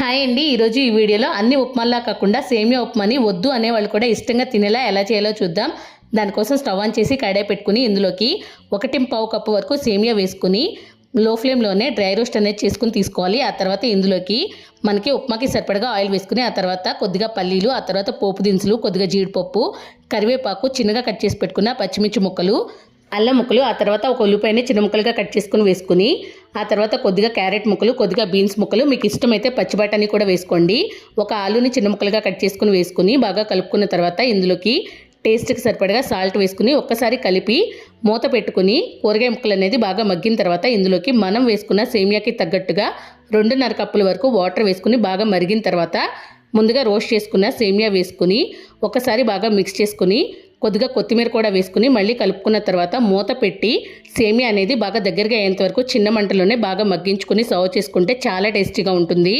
Hi అండి. ఈరోజు ఈ వీడియోలో అన్ని ఉప్మాల్లా కాకుండా సేమియా ఉప్మాని వద్దు అనేవాళ్ళు కూడా ఇష్టంగా తినేలా ఎలా చేయాలో చూద్దాం. దానికోసం స్టవ్ ఆన్ చేసి కడాయి పెట్టుకుని ఇందులోకి 1.5 కప్పు వరకు సేమియా వేసుకుని లో ఫ్లేమ్లోనే డ్రై రోస్ట్ అనేది చేసుకుని తీసుకోవాలి. ఆ తర్వాత ఇందులోకి మనకి ఉప్మాకి సరిపడగా ఆయిల్ వేసుకుని ఆ తర్వాత కొద్దిగా పల్లీలు, ఆ తర్వాత పోపు దినుసులు, కొద్దిగా జీడిపప్పు, కరివేపాకు, చిన్నగా కట్ చేసి పెట్టుకున్న పచ్చిమిర్చి ముక్కలు, అల్లం ముక్కలు, ఆ తర్వాత ఒక ఉల్లిపాయని చిన్న ముక్కలుగా కట్ చేసుకుని వేసుకుని ఆ తర్వాత కొద్దిగా క్యారెట్ ముక్కలు, కొద్దిగా బీన్స్ ముక్కలు, మీకు ఇష్టమైతే పచ్చి బఠానీ కూడా వేసుకోండి. ఒక ఆలుని చిన్న ముక్కలుగా కట్ చేసుకుని వేసుకుని బాగా కలుపుకున్న తర్వాత ఇందులోకి టేస్ట్కి సరిపడగా సాల్ట్ వేసుకుని ఒక్కసారి కలిపి మూత పెట్టుకుని కూరగాయ ముక్కలు అనేది బాగా మగ్గిన తర్వాత ఇందులోకి మనం వేసుకున్న సేమియాకి తగ్గట్టుగా 2.5 కప్పుల వరకు వాటర్ వేసుకుని బాగా మరిగిన తర్వాత ముందుగా రోస్ట్ చేసుకున్న సేమియా వేసుకుని ఒకసారి బాగా మిక్స్ చేసుకుని కొద్దిగా కొత్తిమీర కూడా వేసుకుని మళ్ళీ కలుపుకున్న తర్వాత మూత పెట్టి సేమియా అనేది బాగా దగ్గరగా అయ్యేంత వరకు చిన్న మంటలోనే బాగా మగ్గించుకుని సర్వ్ చేసుకుంటే చాలా టేస్టీగా ఉంటుంది.